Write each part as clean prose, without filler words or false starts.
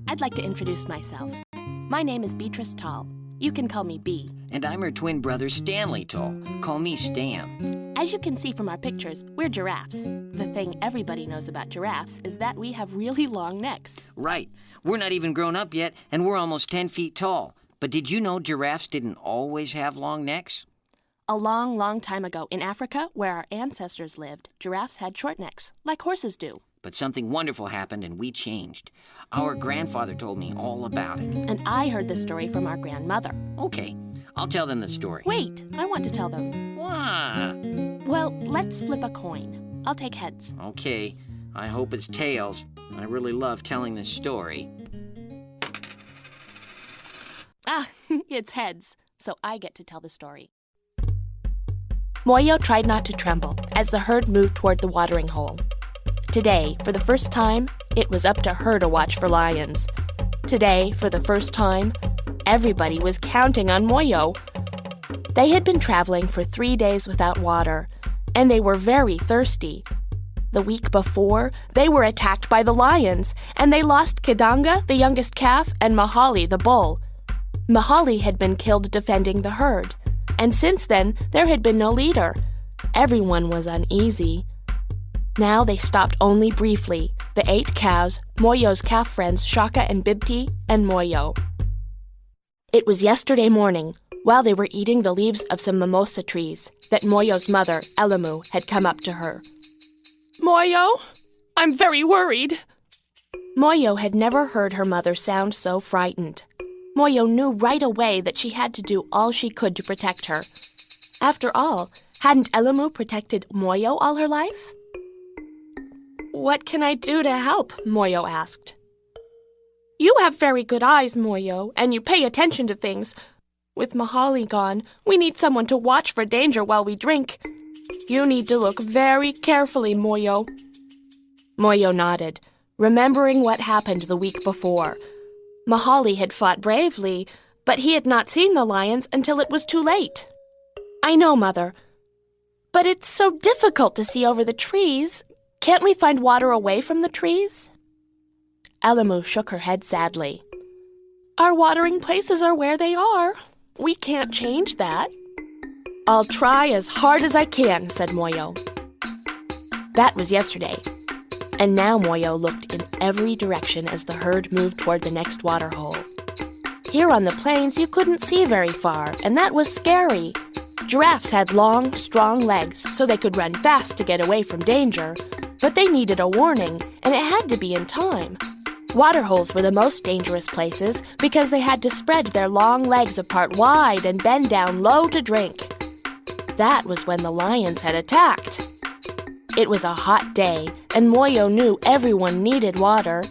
I'd like to introduce myself. My name is Beatrice Tall. You can call me Bee. And I'm her twin brother, Stanley Tall. Call me Stan. As you can see from our pictures, we're giraffes. The thing everybody knows about giraffes is that we have really long necks. Right. We're not even grown up yet, and we're almost 10 feet tall. But did you know giraffes didn't always have long necks? A long, long time ago in Africa, where our ancestors lived, giraffes had short necks, like horses do. But something wonderful happened and we changed. Our grandfather told me all about it. And I heard the story from our grandmother. Okay, I'll tell them the story. Wait, I want to tell them. What? Well, let's flip a coin. I'll take heads. Okay, I hope it's tails. I really love telling this story. Ah, it's heads, so I get to tell the story. Moyo tried not to tremble as the herd moved toward the watering hole. Today, for the first time, it was up to her to watch for lions. Today, for the first time, everybody was counting on Moyo. They had been traveling for 3 days without water, and they were very thirsty. The week before, they were attacked by the lions, and they lost Kidanga, the youngest calf, and Mahali, the bull. Mahali had been killed defending the herd, and since then, there had been no leader. Everyone was uneasy. Now they stopped only briefly, the 8 cows, Moyo's calf friends Shaka and Bibti, and Moyo. It was yesterday morning, while they were eating the leaves of some mimosa trees, that Moyo's mother, Elamu, had come up to her. "Moyo, I'm very worried." Moyo had never heard her mother sound so frightened. Moyo knew right away that she had to do all she could to protect her. After all, hadn't Elamu protected Moyo all her life? "What can I do to help?" Moyo asked. "You have very good eyes, Moyo, and you pay attention to things. With Mahali gone, we need someone to watch for danger while we drink. You need to look very carefully, Moyo." Moyo nodded, remembering what happened the week before. Mahali had fought bravely, but he had not seen the lions until it was too late. "I know, Mother, but it's so difficult to see over the trees. Can't we find water away from the trees?" Elamu shook her head sadly. "Our watering places are where they are. We can't change that." "I'll try as hard as I can," said Moyo. That was yesterday, and now Moyo looked in every direction as the herd moved toward the next water hole. Here on the plains, you couldn't see very far, and that was scary. Giraffes had long, strong legs, so they could run fast to get away from danger, but they needed a warning, and it had to be in time. Water holes were the most dangerous places because they had to spread their long legs apart wide and bend down low to drink. That was when the lions had attacked. It was a hot day, and Moyo knew everyone needed water.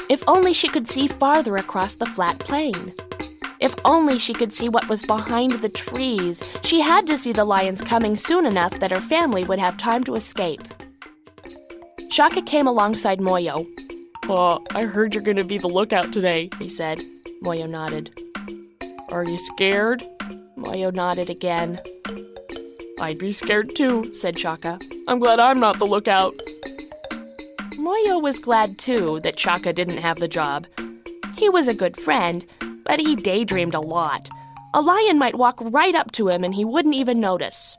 If only she could see farther across the flat plain. If only she could see what was behind the trees. She had to see the lions coming soon enough that her family would have time to escape. Shaka came alongside Moyo. "I heard you're going to be the lookout today," he said. Moyo nodded. "Are you scared?" Moyo nodded again. "I'd be scared too," said Shaka. "I'm glad I'm not the lookout." Moyo was glad too that Shaka didn't have the job. He was a good friend, but he daydreamed a lot. A lion might walk right up to him and he wouldn't even notice.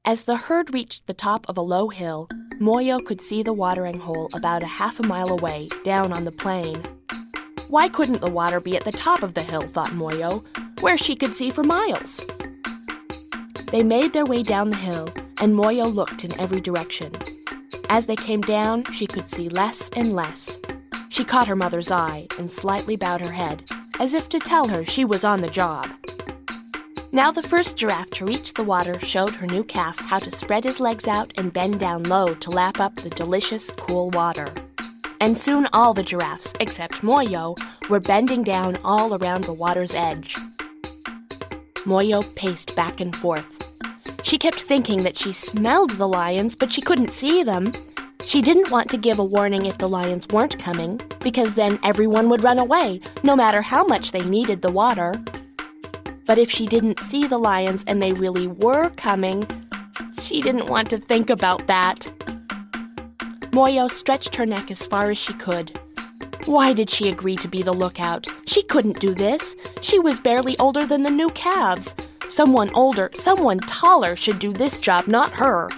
As the herd reached the top of a low hill, Moyo could see the watering hole about a half a mile away, down on the plain. Why couldn't the water be at the top of the hill, thought Moyo, where she could see for miles? They made their way down the hill, and Moyo looked in every direction. As they came down, she could see less and less. She caught her mother's eye and slightly bowed her head, as if to tell her she was on the job. Now the first giraffe to reach the water showed her new calf how to spread his legs out and bend down low to lap up the delicious, cool water. And soon all the giraffes, except Moyo, were bending down all around the water's edge. Moyo paced back and forth. She kept thinking that she smelled the lions, but she couldn't see them. She didn't want to give a warning if the lions weren't coming, because then everyone would run away, no matter how much they needed the water. But if she didn't see the lions and they really were coming, she didn't want to think about that. Moyo stretched her neck as far as she could. Why did she agree to be the lookout? She couldn't do this. She was barely older than the new calves. Someone older, someone taller should do this job, not her.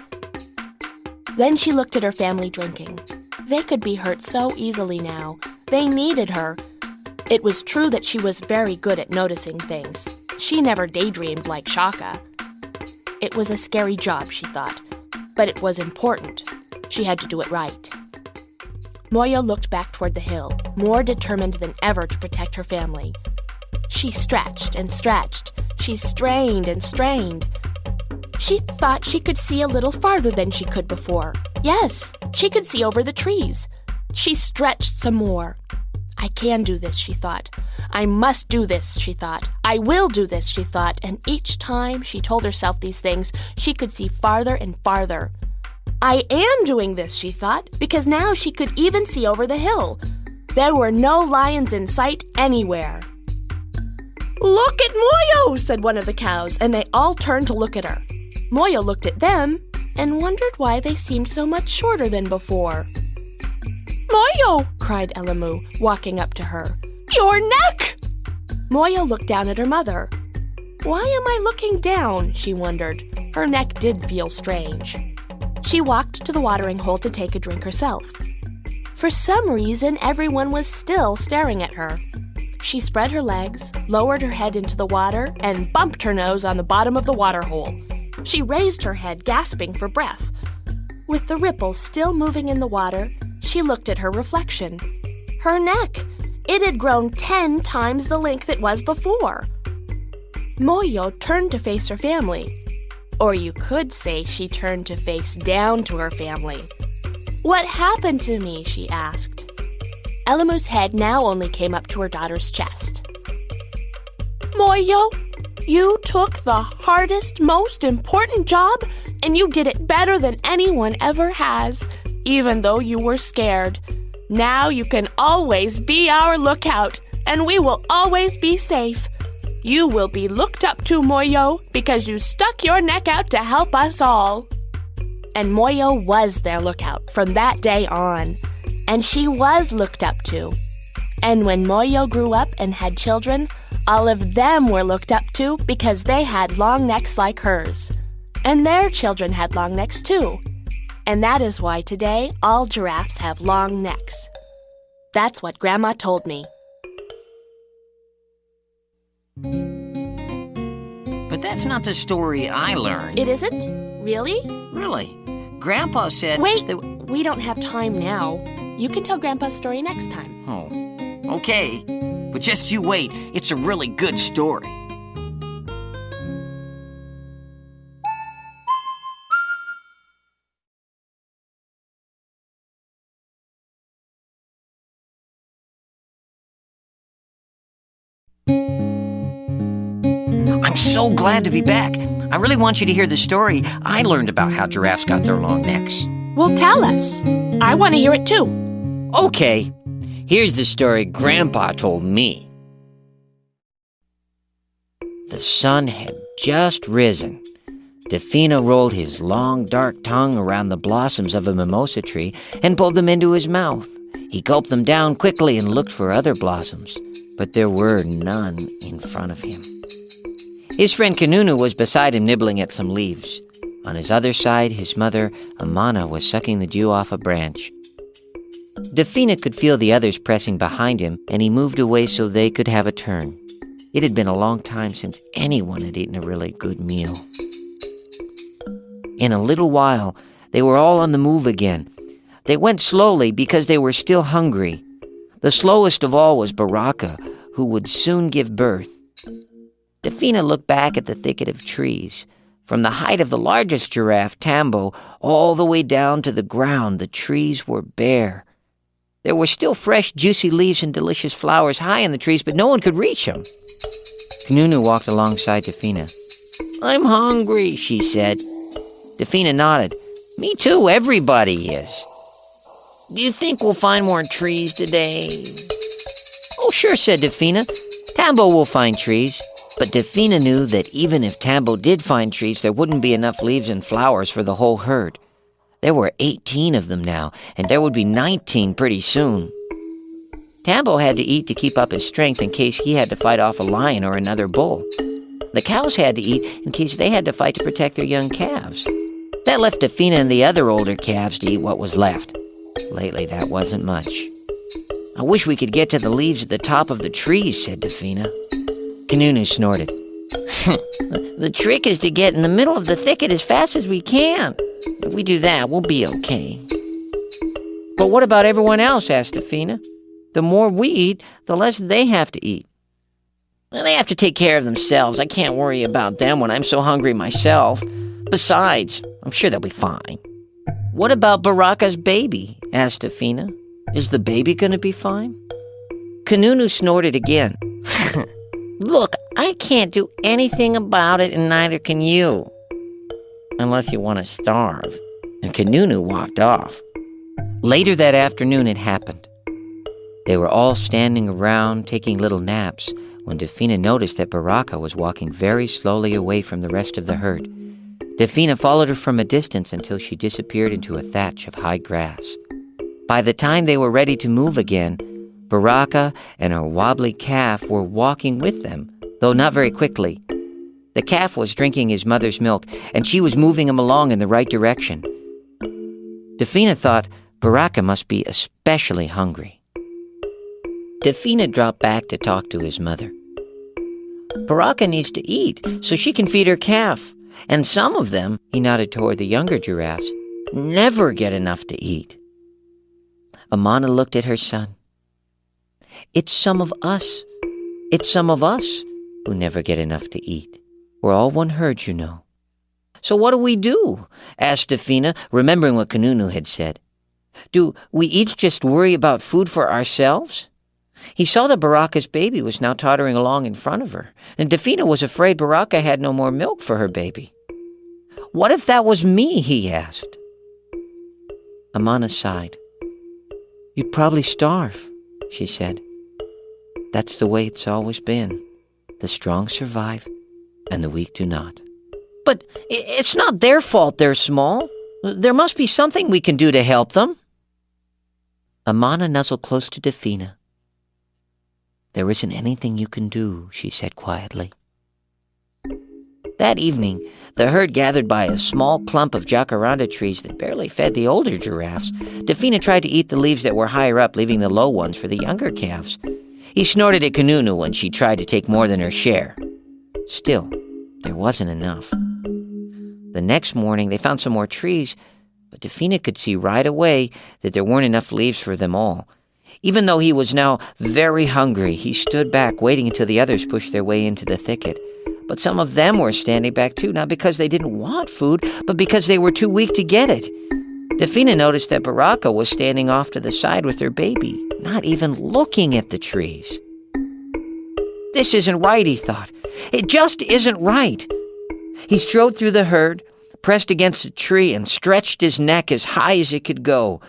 Then she looked at her family drinking. They could be hurt so easily now. They needed her. It was true that she was very good at noticing things. She never daydreamed like Shaka. It was a scary job, she thought, but it was important. She had to do it right. Moyo looked back toward the hill, more determined than ever to protect her family. She stretched and stretched. She strained and strained. She thought she could see a little farther than she could before. Yes, she could see over the trees. She stretched some more. I can do this, she thought. I must do this, she thought. I will do this, she thought. And each time she told herself these things, she could see farther and farther. I am doing this, she thought, because now she could even see over the hill. There were no lions in sight anywhere. "Look at Moyo," said one of the cows, and they all turned to look at her. Moyo looked at them and wondered why they seemed so much shorter than before. "Moyo!" cried Elamu, walking up to her. "Your neck!" Moyo looked down at her mother. Why am I looking down? She wondered. Her neck did feel strange. She walked to the watering hole to take a drink herself. For some reason, everyone was still staring at her. She spread her legs, lowered her head into the water, and bumped her nose on the bottom of the water hole. She raised her head, gasping for breath. With the ripples still moving in the water, she looked at her reflection. Her neck! It had grown 10 times the length it was before. Moyo turned to face her family. Or you could say she turned to face down to her family. "What happened to me?" she asked. Elamu's head now only came up to her daughter's chest. "Moyo, you took the hardest, most important job, and you did it better than anyone ever has, even though you were scared. Now you can always be our lookout, and we will always be safe. You will be looked up to, Moyo, because you stuck your neck out to help us all." And Moyo was their lookout from that day on. And she was looked up to. And when Moyo grew up and had children, all of them were looked up to because they had long necks like hers. And their children had long necks too. And that is why today all giraffes have long necks. That's what Grandma told me. But that's not the story I learned. It isn't? Really? Really? Grandpa said... Wait, we don't have time now. You can tell Grandpa's story next time. Oh, okay. But just you wait. It's a really good story. I'm so glad to be back. I really want you to hear the story I learned about how giraffes got their long necks. Well, tell us. I want to hear it too. Okay, here's the story Grandpa told me. The sun had just risen. Defina rolled his long, dark tongue around the blossoms of a mimosa tree and pulled them into his mouth. He gulped them down quickly and looked for other blossoms, but there were none in front of him. His friend Kanunu was beside him nibbling at some leaves. On his other side, his mother, Amana, was sucking the dew off a branch. Defina could feel the others pressing behind him, and he moved away so they could have a turn. It had been a long time since anyone had eaten a really good meal. In a little while, they were all on the move again. They went slowly because they were still hungry. The slowest of all was Baraka, who would soon give birth. Defina looked back at the thicket of trees. From the height of the largest giraffe, Tambo, all the way down to the ground, the trees were bare. There were still fresh, juicy leaves and delicious flowers high in the trees, but no one could reach them. Kanunu walked alongside Defina. "I'm hungry," she said. Defina nodded. "Me too, everybody is." "Do you think we'll find more trees today?" "Oh, sure," said Defina. "Tambo will find trees." But Defina knew that even if Tambo did find trees, there wouldn't be enough leaves and flowers for the whole herd. There were 18 of them now, and there would be 19 pretty soon. Tambo had to eat to keep up his strength in case he had to fight off a lion or another bull. The cows had to eat in case they had to fight to protect their young calves. That left Defina and the other older calves to eat what was left. Lately, that wasn't much. "I wish we could get to the leaves at the top of the trees," said Defina. Kanunu snorted. "The trick is to get in the middle of the thicket as fast as we can. If we do that, we'll be okay." "But what about everyone else?" asked Defina. "The more we eat, the less they have to eat." "Well, they have to take care of themselves. I can't worry about them when I'm so hungry myself. Besides, I'm sure they'll be fine." "What about Baraka's baby?" asked Defina. "Is the baby going to be fine?" Kanunu snorted again. "Look, I can't do anything about it, and neither can you. Unless you want to starve." And Kanunu walked off. Later that afternoon it happened. They were all standing around taking little naps when Defina noticed that Baraka was walking very slowly away from the rest of the herd. Defina followed her from a distance until she disappeared into a thatch of high grass. By the time they were ready to move again, Baraka and her wobbly calf were walking with them, though not very quickly. The calf was drinking his mother's milk, and she was moving him along in the right direction. Defina thought Baraka must be especially hungry. Defina dropped back to talk to his mother. "Baraka needs to eat so she can feed her calf, and some of them," he nodded toward the younger giraffes, "never get enough to eat." Amana looked at her son. It's some of us who never get enough to eat. We're all one herd, you know." "So what do we do?" asked Defina, remembering what Kanunu had said. "Do we each just worry about food for ourselves?" He saw that Baraka's baby was now tottering along in front of her, and Defina was afraid Baraka had no more milk for her baby. "What if that was me?" he asked. Amana sighed. "You'd probably starve," she said. "That's the way it's always been. The strong survive, and the weak do not." "But it's not their fault they're small. There must be something we can do to help them." Amana nuzzled close to Defina. "There isn't anything you can do," she said quietly. That evening, the herd gathered by a small clump of jacaranda trees that barely fed the older giraffes. Defina tried to eat the leaves that were higher up, leaving the low ones for the younger calves. He snorted at Kanunu when she tried to take more than her share. Still, there wasn't enough. The next morning, they found some more trees, but Defina could see right away that there weren't enough leaves for them all. Even though he was now very hungry, he stood back, waiting until the others pushed their way into the thicket. But some of them were standing back too, not because they didn't want food, but because they were too weak to get it. Defina noticed that Baraka was standing off to the side with her baby, not even looking at the trees. "This isn't right," he thought. "It just isn't right." He strode through the herd, pressed against a tree, and stretched his neck as high as it could go.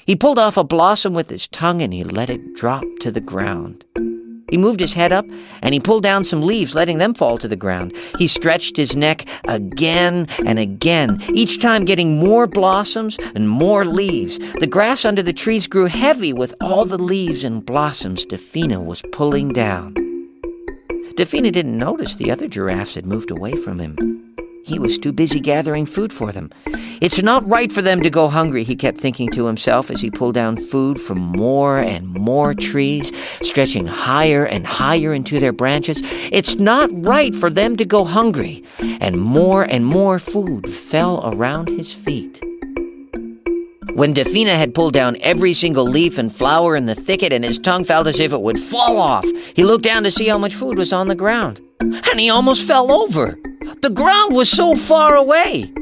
He pulled off a blossom with his tongue, and he let it drop to the ground. He moved his head up, and he pulled down some leaves, letting them fall to the ground. He stretched his neck again and again, each time getting more blossoms and more leaves. The grass under the trees grew heavy with all the leaves and blossoms Defina was pulling down. Defina didn't notice the other giraffes had moved away from him. He was too busy gathering food for them. "It's not right for them to go hungry," he kept thinking to himself as he pulled down food from more and more trees, stretching higher and higher into their branches. "It's not right for them to go hungry." And more food fell around his feet. When Defina had pulled down every single leaf and flower in the thicket and his tongue felt as if it would fall off, he looked down to see how much food was on the ground. And he almost fell over. The ground was so far away.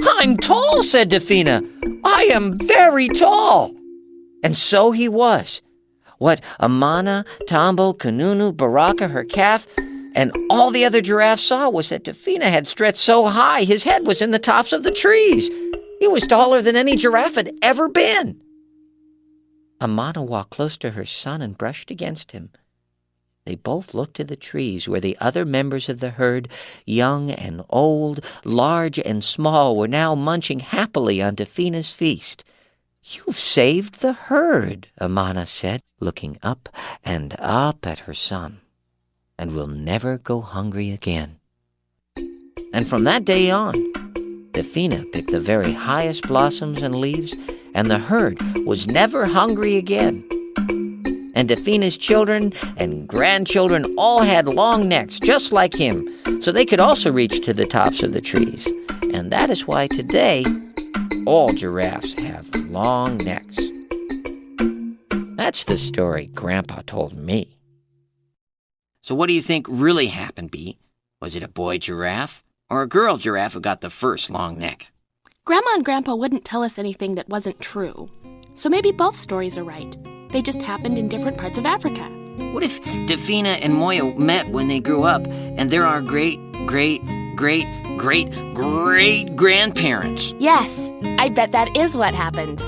"I'm tall," said Defina. "I am very tall." And so he was. What Amana, Tambo, Kanunu, Baraka, her calf, and all the other giraffes saw was that Defina had stretched so high his head was in the tops of the trees. He was taller than any giraffe had ever been. Amana walked close to her son and brushed against him. They both looked to the trees where the other members of the herd, young and old, large and small, were now munching happily on Defina's feast. "You've saved the herd," Amana said, looking up and up at her son, "and we'll never go hungry again." And from that day on, Defina picked the very highest blossoms and leaves, and the herd was never hungry again. And Defina's children and grandchildren all had long necks, just like him, so they could also reach to the tops of the trees. And that is why today, all giraffes have long necks. That's the story Grandpa told me. So what do you think really happened, Bee? Was it a boy giraffe or a girl giraffe who got the first long neck? Grandma and Grandpa wouldn't tell us anything that wasn't true. So maybe both stories are right. They just happened in different parts of Africa. What if Defina and Moya met when they grew up, and they're our great-great-great-great-grandparents? Yes, I bet that is what happened.